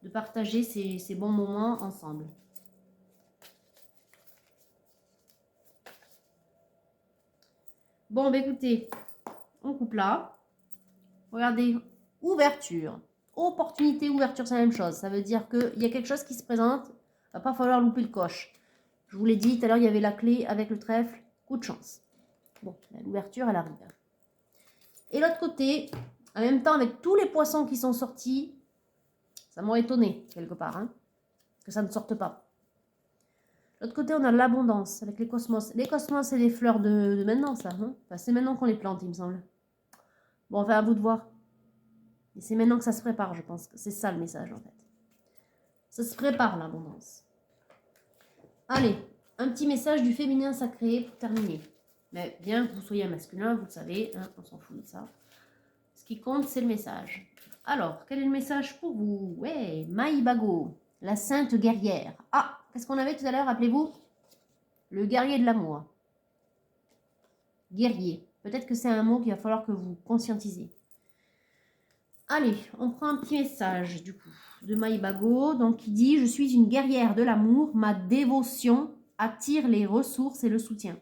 de partager ces bons moments ensemble. Bon, bah écoutez, on coupe là. Regardez, ouverture. Opportunité, ouverture, c'est la même chose. Ça veut dire qu'il y a quelque chose qui se présente. Il va pas falloir louper le coche. Je vous l'ai dit, tout à l'heure, il y avait la clé avec le trèfle. Coup de chance. Bon, l'ouverture, elle arrive. Et l'autre côté, en même temps, avec tous les poissons qui sont sortis, ça m'aurait étonné, quelque part, hein, que ça ne sorte pas. De l'autre côté, on a l'abondance avec les cosmos. Les cosmos, c'est les fleurs de maintenant, ça. Hein, enfin, c'est maintenant qu'on les plante, il me semble. Bon, enfin, à vous de voir. Et c'est maintenant que ça se prépare, je pense. C'est ça le message, en fait. Ça se prépare, l'abondance. Allez, un petit message du féminin sacré pour terminer. Mais bien que vous soyez un masculin, vous le savez, hein, on s'en fout de ça. Ce qui compte, c'est le message. Alors, quel est le message pour vous? Ouais, Maïbago, la sainte guerrière. Ah, qu'est-ce qu'on avait tout à l'heure, rappelez-vous? Le guerrier de l'amour. Guerrier. Peut-être que c'est un mot qu'il va falloir que vous conscientisez. Allez, on prend un petit message, du coup, de Maïbago. Donc, qui dit « Je suis une guerrière de l'amour. Ma dévotion attire les ressources et le soutien. »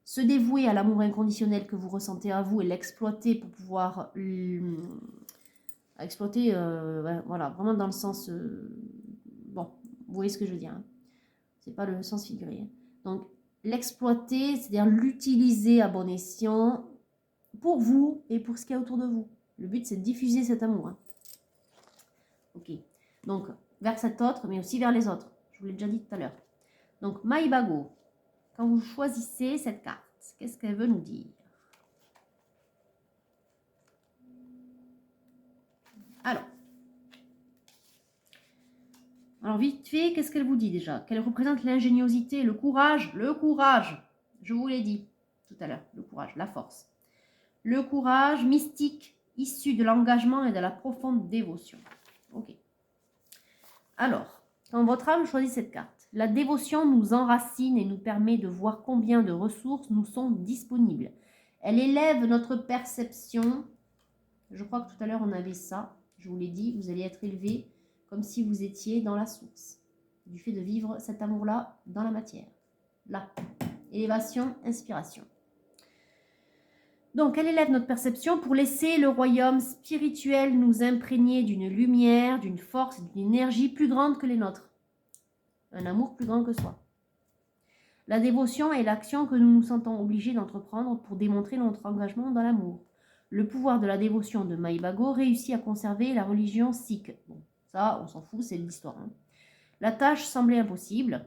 Se dévouer à l'amour inconditionnel que vous ressentez à vous et l'exploiter pour pouvoir exploiter, voilà, vraiment dans le sens, bon, vous voyez ce que je veux dire, hein. C'est pas le sens figuré. Hein. Donc, l'exploiter, c'est-à-dire l'utiliser à bon escient pour vous et pour ce qu'il y a autour de vous. Le but, c'est de diffuser cet amour. Hein. Ok. Donc, vers cet autre, mais aussi vers les autres. Je vous l'ai déjà dit tout à l'heure. Donc, Maïbago, quand vous choisissez cette carte, qu'est-ce qu'elle veut nous dire? Alors, vite fait, qu'est-ce qu'elle vous dit déjà? Qu'elle représente l'ingéniosité, le courage. Le courage, je vous l'ai dit tout à l'heure, le courage, la force. Le courage mystique, issu de l'engagement et de la profonde dévotion. Ok. Alors, quand votre âme choisit cette carte, la dévotion nous enracine et nous permet de voir combien de ressources nous sont disponibles. Elle élève notre perception. Je crois que tout à l'heure, on avait ça. Je vous l'ai dit, vous allez être élevé comme si vous étiez dans la source. Du fait de vivre cet amour-là dans la matière. Là. Élévation, inspiration. Donc, elle élève notre perception pour laisser le royaume spirituel nous imprégner d'une lumière, d'une force, d'une énergie plus grande que les nôtres. Un amour plus grand que soi. La dévotion est l'action que nous nous sentons obligés d'entreprendre pour démontrer notre engagement dans l'amour. Le pouvoir de la dévotion de Maïbago réussit à conserver la religion sikh. Bon, ça, on s'en fout, c'est de l'histoire. Hein. La tâche semblait impossible,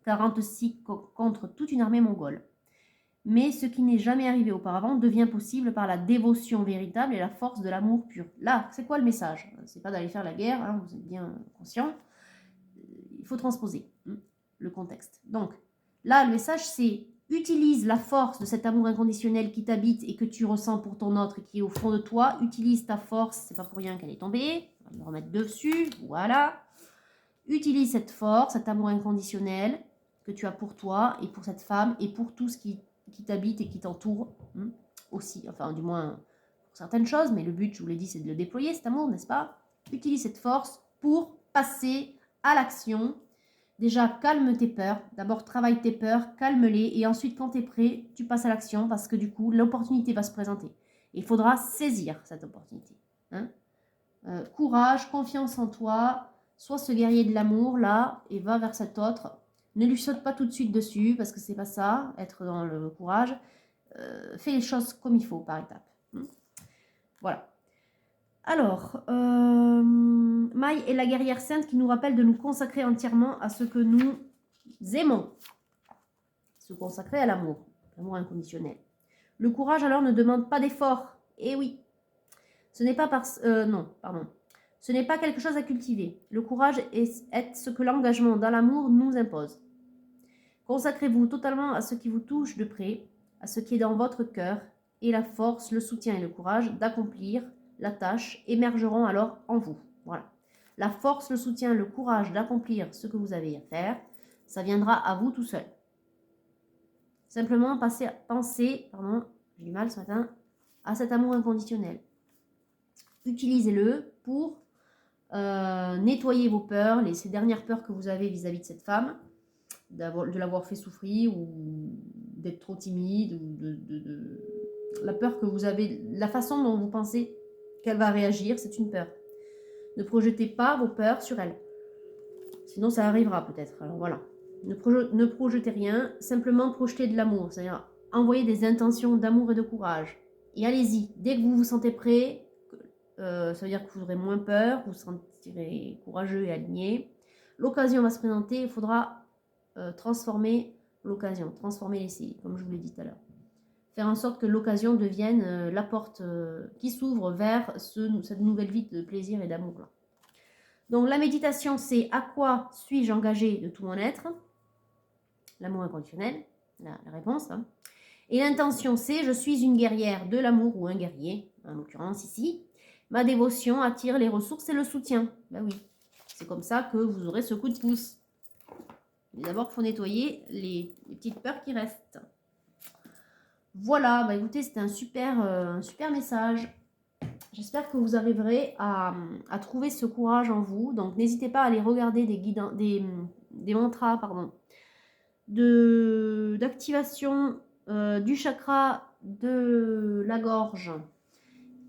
40 Sikhs contre toute une armée mongole. Mais ce qui n'est jamais arrivé auparavant devient possible par la dévotion véritable et la force de l'amour pur. Là, c'est quoi le message? C'est pas d'aller faire la guerre, hein, vous êtes bien conscient. Il faut transposer le contexte. Donc, là, le message, c'est utilise la force de cet amour inconditionnel qui t'habite et que tu ressens pour ton autre et qui est au fond de toi. Utilise ta force, c'est pas pour rien qu'elle est tombée. On va me remettre dessus, voilà. Utilise cette force, cet amour inconditionnel que tu as pour toi et pour cette femme et pour tout ce qui t'habite et qui t'entoure aussi. Enfin, du moins, pour certaines choses, mais le but, je vous l'ai dit, c'est de le déployer, cet amour, n'est-ce pas? Utilise cette force pour passer à l'action. Déjà, calme tes peurs. D'abord, travaille tes peurs, calme-les. Et ensuite, quand tu es prêt, tu passes à l'action parce que du coup, l'opportunité va se présenter. Il faudra saisir cette opportunité. Hein? Courage, confiance en toi. Sois ce guerrier de l'amour, là, et va vers cet autre. Ne lui saute pas tout de suite dessus parce que c'est pas ça, être dans le courage. Fais les choses comme il faut, par étapes. Voilà. Alors, Maï est la guerrière sainte qui nous rappelle de nous consacrer entièrement à ce que nous aimons. Se consacrer à l'amour, l'amour inconditionnel. Le courage, alors, ne demande pas d'effort. Eh oui. Ce n'est pas Ce n'est pas quelque chose à cultiver. Le courage est ce que l'engagement dans l'amour nous impose. Consacrez-vous totalement à ce qui vous touche de près, à ce qui est dans votre cœur, et la force, le soutien et le courage d'accomplir la tâche émergeront alors en vous. Voilà. La force, le soutien, le courage d'accomplir ce que vous avez à faire, ça viendra à vous tout seul. Simplement pensez, j'ai du mal ce matin, à cet amour inconditionnel. Utilisez-le pour nettoyer vos peurs, ces dernières peurs que vous avez vis-à-vis de cette femme, de l'avoir fait souffrir ou d'être trop timide ou la peur que vous avez, la façon dont vous pensez qu'elle va réagir, c'est une peur. Ne projetez pas vos peurs sur elle. Sinon, ça arrivera peut-être. Alors voilà. Ne projetez rien, simplement projetez de l'amour. C'est-à-dire envoyez des intentions d'amour et de courage. Et allez-y. Dès que vous vous sentez prêt, ça veut dire que vous aurez moins peur, vous vous sentirez courageux et aligné. L'occasion va se présenter, il faudra transformer l'occasion, transformer l'essai, comme je vous l'ai dit tout à l'heure. Faire en sorte que l'occasion devienne la porte qui s'ouvre vers cette nouvelle vie de plaisir et d'amour là. Donc la méditation, c'est à quoi suis-je engagé de tout mon être? L'amour inconditionnel, la réponse. Hein. Et l'intention, c'est je suis une guerrière de l'amour ou un guerrier, en l'occurrence ici. Ma dévotion attire les ressources et le soutien. Ben oui, c'est comme ça que vous aurez ce coup de pouce. Mais d'abord, il faut nettoyer les petites peurs qui restent. Voilà, bah écoutez, c'était un super message. J'espère que vous arriverez à trouver ce courage en vous. Donc, n'hésitez pas à aller regarder des mantras, d'activation du chakra de la gorge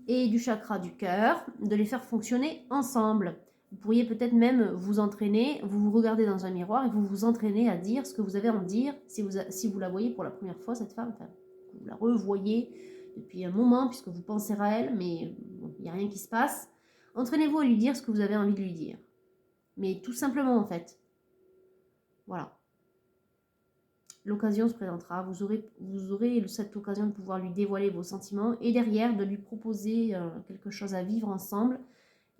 et du chakra du cœur, de les faire fonctionner ensemble. Vous pourriez peut-être même vous entraîner, vous vous regardez dans un miroir et vous vous entraînez à dire ce que vous avez à en dire si vous la voyez pour la première fois, cette femme, enfin, vous la revoyez depuis un moment puisque vous pensez à elle, mais il n'y a rien qui se passe. Entraînez-vous à lui dire ce que vous avez envie de lui dire. Mais tout simplement en fait. Voilà. L'occasion se présentera, vous aurez cette occasion de pouvoir lui dévoiler vos sentiments et derrière de lui proposer quelque chose à vivre ensemble.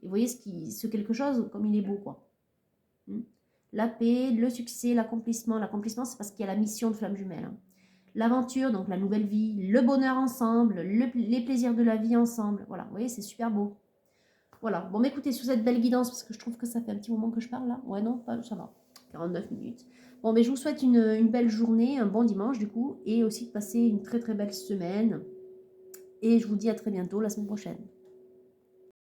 Et vous voyez ce quelque chose comme il est beau quoi. La paix, le succès, l'accomplissement. L'accomplissement c'est parce qu'il y a la mission de flamme jumelle. Hein. L'aventure, donc la nouvelle vie, le bonheur ensemble, les plaisirs de la vie ensemble. Voilà, vous voyez c'est super beau. Voilà, bon écoutez sur cette belle guidance parce que je trouve que ça fait un petit moment que je parle là. Ouais non, pas, ça va, 49 minutes. Bon, mais je vous souhaite une belle journée, un bon dimanche du coup, et aussi de passer une très très belle semaine. Et je vous dis à très bientôt la semaine prochaine.